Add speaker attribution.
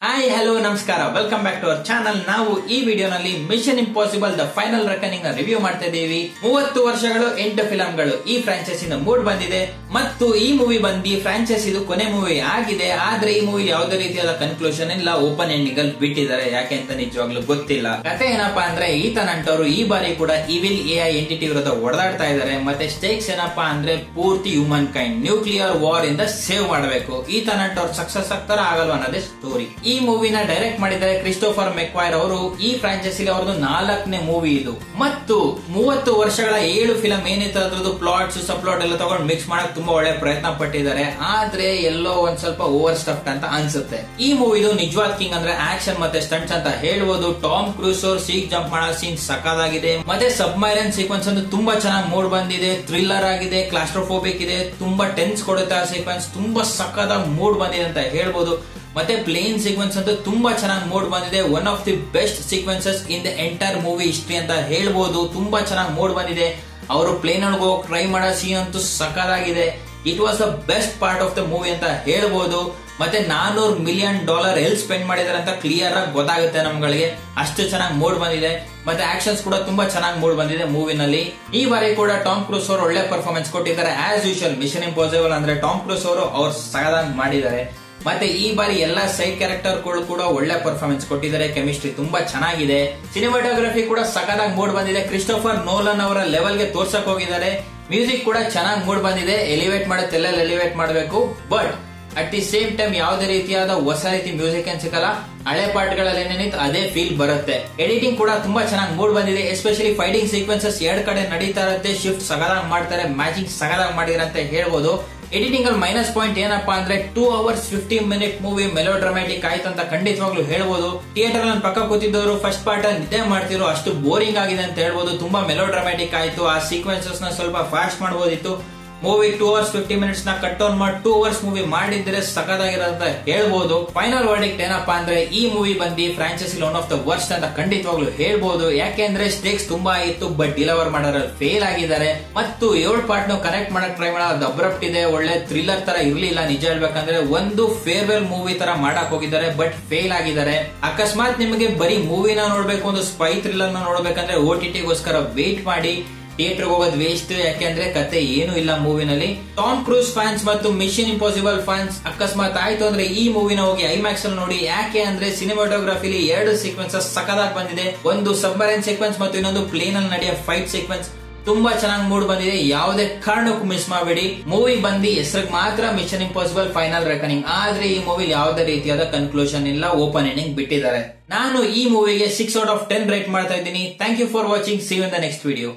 Speaker 1: Hi hello ನಮಸ್ಕಾರ, welcome back to our channel. ನಾವು ಈ ವಿಡಿಯೋನಲ್ಲಿ mission impossible the final reckoning ನ ರಿವ್ಯೂ ಮಾಡ್ತಾ ಇದ್ದೀವಿ. 30 ವರ್ಷಗಳು 8 ಫಿಲಂಗಳು ಈ ಫ್ರಾಂಚೈಸಿನ ಮೂಡ್ ಬಂದಿದೆ ಮತ್ತು ಈ ಮೂವಿ ಬಂದು ಫ್ರಾಂಚೈಸಿದು ಕೊನೆ ಮೂವಿ ಆಗಿದೆ. ಆದ್ರೆ ಈ ಮೂವಿ ಯಾವುದೇ ರೀತಿಯಾದ ಕನ್ಕ್ಲೂಷನ್ ಇಲ್ಲ, ಓಪನ್ ಎಂಡಿಂಗ್ ಅಲ್ಲಿ ಬಿಟ್ಟಿದ್ದಾರೆ. ಯಾಕೆ ಅಂತ ನಿಜವಾಗ್ಲೂ ಗೊತ್ತಿಲ್ಲ. ಕತೆ ಏನಪ್ಪಾ ಅಂದ್ರೆ ಈತನ್ ಅಂಟವರು ಈ ಬಾರಿ ಕೂಡ ಇವಿಲ್ ಎಐ ಎಂಟಿಟಿ ವಿರುದ್ಧ ಹೊಡೆದಾಡ್ತಾ ಇದ್ದಾರೆ. ಮತ್ತೆ ಸ್ಟೇಕ್ಸ್ ಏನಪ್ಪಾ ಅಂದ್ರೆ ಪೂರ್ತಿ ಹ್ಯೂಮನ್ ಕೈಂಡ್ ನ್ಯೂಕ್ಲಿಯರ್ ವಾರ್ ಇಂದ ಸೇವ್ ಮಾಡಬೇಕು. ಈತನ್ ಅಂಟವ್ರು ಸಕ್ಸಸ್ ಆಗ್ತಾರ ಆಗಲ್ವಾ ಅನ್ನೋದೇ ಸ್ಟೋರಿ. ಈ ಮೂವಿನ ಡೈರೆಕ್ಟ್ ಮಾಡಿದ್ದಾರೆ ಕ್ರಿಸ್ಟೋಫರ್ ಮೆಕ್ವೈರ್ ಅವರು. ಈ ಫ್ರಾಂಚೈಸಿಲಿ ಅವ್ರದ್ದು 4ನೇ ಮೂವಿ ಇದು. ಮತ್ತು 30 ವರ್ಷಗಳ 7 ಫಿಲಂ ಏನಿತ್ತು ಅದ್ರದ್ದು ಪ್ಲಾಟ್ಸ್ ಸಬ್ಪ್ಲಾಟ್ ಎಲ್ಲ ತಗೊಂಡು ಮಿಕ್ಸ್ ಮಾಡಕ್ ತುಂಬಾ ಒಳ್ಳೆ ಪ್ರಯತ್ನ ಪಟ್ಟಿದ್ದಾರೆ. ಆದ್ರೆ ಎಲ್ಲೋ ಒಂದ್ ಸ್ವಲ್ಪ ಓವರ್ ಸ್ಟಫ್ಡ್ ಅಂತ ಅನ್ಸುತ್ತೆ. ಈ ಮೂವಿದು ನಿಜವಾದ ಕಿಂಗ್ ಅಂದ್ರೆ ಆಕ್ಷನ್ ಮತ್ತೆ ಸ್ಟಂಟ್ಸ್ ಅಂತ ಹೇಳ್ಬೋದು. ಟಾಮ್ ಕ್ರೂಸ್ ಅವರು ಸೀಕ್ ಜಂಪ್ ಮಾಡೋ ಸೀನ್ ಸಖತ್ತಾಗಿದೆ. ಮತ್ತೆ ಸಬ್ಮೈರನ್ ಸೀಕ್ವೆನ್ಸ್ ಅಂತ ತುಂಬಾ ಚೆನ್ನಾಗಿ ಮೂಡ್ ಬಂದಿದೆ. ಥ್ರಿಲ್ಲರ್ ಆಗಿದೆ, ಕ್ಲಾಸ್ಟ್ರೋಫೋಬಿಕ್ ಇದೆ, ತುಂಬಾ ಟೆನ್ಸ್ ಕೊಡುತ್ತೆ ಆ ಸೀಕ್ವೆನ್ಸ್. ತುಂಬಾ ಸಖತ್ತಾಗಿ ಮೂಡ್ ಬಂದಿದೆ ಅಂತ ಹೇಳ್ಬೋದು. ಮತ್ತೆ ಪ್ಲೇನ್ ಸೀಕ್ವೆನ್ಸ್ ಅಂತೂ ತುಂಬಾ ಚೆನ್ನಾಗಿ ಮೂಡ್ ಬಂದಿದೆ. One of the best sequences in the entire movie history ಅಂತ ಹೇಳ್ಬೋದು. ತುಂಬಾ ಚೆನ್ನಾಗಿ ಮೂಡ್ ಬಂದಿದೆ. ಅವರು ಪ್ಲೇನ್ ಒಳಗೆ ಹೋಗಿ ಟ್ರೈ ಮಾಡೋ ಸೀನ್ ಅಂತೂ ಸಖತ್ತಾಗಿದೆ. It was the best part of the movie ಅಂತ ಹೇಳ್ಬೋದು. ಮತ್ತೆ $400 ಮಿಲಿಯನ್ ಎಲ್ಲಿ ಸ್ಪೆಂಡ್ ಮಾಡಿದಾರೆ ಅಂತ ಕ್ಲಿಯರ್ ಆಗಿ ಗೊತ್ತಾಗುತ್ತೆ ನಮ್ಗಳಿಗೆ. ಅಷ್ಟು ಚೆನ್ನಾಗಿ ಮೂಡ್ ಬಂದಿದೆ. ಮತ್ತೆ ಆಕ್ಷನ್ಸ್ ಕೂಡ ತುಂಬಾ ಚೆನ್ನಾಗಿ ಮೂಡ್ ಬಂದಿದೆ ಮೂವಿನಲ್ಲಿ. ಈ ಬಾರಿ ಕೂಡ ಟಾಮ್ ಕ್ರೂಸ್ ಅವರು ಒಳ್ಳೆ ಪರ್ಫಾರ್ಮೆನ್ಸ್ ಕೊಟ್ಟಿದ್ದಾರೆ. ಆಸ್ ಯೂಶುವಲ್ ಮಿಷನ್ ಇಂಪಾಸಿಬಲ್ ಅಂದ್ರೆ ಟಾಮ್ ಕ್ರೂಸ್ ಅವರು ಸಖತ್ತಾಗಿ ಮಾಡಿದ್ದಾರೆ. ಮತ್ತೆ ಈ ಬಾರಿ ಎಲ್ಲಾ ಸೈಡ್ ಕ್ಯಾರೆಕ್ಟರ್ ಕೂಡ ಒಳ್ಳೆ ಪರ್ಫಾರ್ಮೆನ್ಸ್ ಕೊಟ್ಟಿದ್ದಾರೆ. ಕೆಮಿಸ್ಟ್ರಿ ತುಂಬಾ ಚೆನ್ನಾಗಿದೆ. ಸಿನಿಮಾಟೋಗ್ರಫಿ ಕೂಡ ಸಖತ್ತಾಗಿ ಮೂಡ್ ಬಂದಿದೆ. ಕ್ರಿಸ್ಟೋಫರ್ ನೋಲನ್ ಅವರ ಲೆವೆಲ್ ಗೆ ತೋರ್ಸಕ್ ಹೋಗಿದ್ದಾರೆ. ಮ್ಯೂಸಿಕ್ ಕೂಡ ಚೆನ್ನಾಗಿ ಮೂಡ್ ಬಂದಿದೆ. ಎಲಿವೇಟ್ ಮಾಡುತ್ತೆಲ್ಲ ಎಲಿವೇಟ್ ಮಾಡಬೇಕು. But at the same time ಯಾವುದೇ ರೀತಿಯಾದ ಹೊಸ ರೀತಿ ಮ್ಯೂಸಿಕ್ ಏನ್ ಸಿಕ್ಕಲ್ಲ. ಹಳೆ ಪಾರ್ಟ್ ಗಳಲ್ಲಿ ಏನೇನಿತ್ತು ಅದೇ ಫೀಲ್ ಬರುತ್ತೆ. ಎಡಿಟಿಂಗ್ ಕೂಡ ತುಂಬಾ ಚೆನ್ನಾಗಿ ಮೂಡ್ ಬಂದಿದೆ. ಎಸ್ಪೆಷಲಿ ಫೈಟಿಂಗ್ ಸೀಕ್ವೆನ್ಸಸ್ 2 ಕಡೆ ನಡೀತಾ ಇರುತ್ತೆ. ಶಿಫ್ಟ್ ಸಗದಾಗಿ ಮಾಡ್ತಾರೆ, ಮ್ಯಾಚಿಂಗ್ ಸಗದಾಗಿ ಮಾಡಿದ್ರೆ ಅಂತ ಹೇಳ್ಬೋದು. ಎಡಿಟಿಂಗ್ ಅಲ್ಲಿ ಮೈನಸ್ ಪಾಯಿಂಟ್ ಏನಪ್ಪಾ ಅಂದ್ರೆ 2 hours 15 minute movie mellow dramatic ಆಯ್ತು ಅಂತ ಖಂಡಿತವಾಗ್ಲೂ ಹೇಳ್ಬೋದು. ಥಿಯೇಟರ್ ಅಲ್ಲಿ ಪಕ್ಕ ಕೂತಿದ್ದವರು ಫಸ್ಟ್ ಪಾರ್ಟ್ ಅಲ್ಲಿ ನಿದ್ದೆ ಮಾಡ್ತಿರೋ ಅಷ್ಟು ಬೋರಿಂಗ್ ಆಗಿದೆ ಅಂತ ಹೇಳ್ಬೋದು. ತುಂಬಾ ಮೆಲೋ ಡ್ರಾಮ್ಯಾಟಿಕ್ ಆಯ್ತು. ಆ ಸೀಕ್ವೆನ್ಸಸ್ ನ ಸ್ವಲ್ಪ ಫಾಸ್ಟ್ ಮಾಡಬಹುದಿತ್ತು. ಮೂವಿ 2 hours 50 minutes ನ ಕಟ್ ಡೌನ್ ಮಾಡಿ 2 hours ಮೂವಿ ಮಾಡಿದ್ರೆ ಸಖತ್ತಾಗಿರೋದಂತ ಹೇಳ್ಬೋದು. ಫೈನಲ್ ವರ್ಡಿಕ್ಟ್ ಏನಪ್ಪಾ ಅಂದ್ರೆ ಈ ಮೂವಿ ಬಂದು franchise one of the worst ಅಂತ ಖಂಡಿತವಾಗ್ಲೂ ಹೇಳ್ಬೋದು. ಯಾಕೆಂದ್ರೆ ಸ್ಟೇಕ್ಸ್ ತುಂಬಾ ಇತ್ತು, ಬಟ್ ಡಿಲಿವರ್ ಮಾಡೋರಲ್ಲಿ ಫೇಲ್ ಆಗಿದ್ದಾರೆ. ಮತ್ತು 7 ಪಾರ್ಟ್ ನ ಕನೆಕ್ಟ್ ಮಾಡಕ್ ಟ್ರೈ ಮಾಡೋದು ಅಬ್ರಪ್ಟ್ ಇದೆ. ಒಳ್ಳೆ ಥ್ರಿಲ್ಲರ್ ತರ ಇರ್ಲಿಲ್ಲ. ನಿಜ ಹೇಳ್ಬೇಕಂದ್ರೆ ಒಂದು ಫೇರ್ವೆಲ್ ಮೂವಿ ತರ ಮಾಡಕ್ ಹೋಗಿದ್ದಾರೆ, ಬಟ್ ಫೇಲ್ ಆಗಿದ್ದಾರೆ. ಅಕಸ್ಮಾತ್ ನಿಮಗೆ ಬರೀ ಮೂವಿನ ನೋಡ್ಬೇಕು, ಒಂದು ಸ್ಪೈ ಥ್ರಿಲ್ಲರ್ ನ ನೋಡ್ಬೇಕಂದ್ರೆ OTT ಗೋಸ್ಕರ ವೇಟ್ ಮಾಡಿ. ಥಿಯೇಟರ್ ಹೋಗೋದು ವೇಸ್ಟ್. ಯಾಕೆಂದ್ರೆ ಕತೆ ಏನು ಇಲ್ಲ ಮೂವಿನಲ್ಲಿ. ಟಾಮ್ ಕ್ರೂಸ್ ಫ್ಯಾನ್ಸ್ ಮತ್ತು ಮಿಷನ್ ಇಂಪಾಸಿಬಲ್ ಫ್ಯಾನ್ಸ್ ಅಕಸ್ಮಾತ್ ಆಯ್ತು ಅಂದ್ರೆ ಈ ಮೂವಿನ ಹೋಗಿ ಐಮ್ಯಾಕ್ಸ್ ಅಲ್ಲಿ ನೋಡಿ. ಯಾಕೆ ಅಂದ್ರೆ ಸಿನಿಮಾಟೋಗ್ರಫಿಲಿ 2 ಸೀಕ್ವೆನ್ಸಸ್ ಸಖತ್ತಾಗಿ ಬಂದಿದೆ. ಒಂದು ಸಬ್ಮರೈನ್ ಸೀಕ್ವೆನ್ಸ್ ಮತ್ತು ಇನ್ನೊಂದು ಪ್ಲೇನ್ ಅಲ್ಲಿ ನಡೆಯೋ ಫೈಟ್ ಸೀಕ್ವೆನ್ಸ್ ತುಂಬಾ ಚೆನ್ನಾಗಿ ಮೂಡ್ ಬಂದಿದೆ. ಯಾವುದೇ ಕಾರಣಕ್ಕೂ ಮಿಸ್ ಮಾಡಬೇಡಿ. ಮೂವಿ ಬಂದು ಹೆಸರಿಗೆ ಮಾತ್ರ ಮಿಷನ್ ಇಂಪಾಸಿಬಲ್ ಫೈನಲ್ ರೆಕನಿಂಗ್. ಆದ್ರೆ ಈ ಮೂವಿ ಯಾವುದೇ ರೀತಿಯಾದ ಕನ್ಕ್ಲೂಷನ್ ಇಲ್ಲ, ಓಪನ್ ಎಂಡಿಂಗ್ ಬಿಟ್ಟಿದ್ದಾರೆ. ನಾನು ಈ ಮೂವಿಗೆ 6 out of 10 ರೇಟ್ ಮಾಡ್ತಾ ಇದ್ದೀನಿ. Thank you for watching. See you in the next video.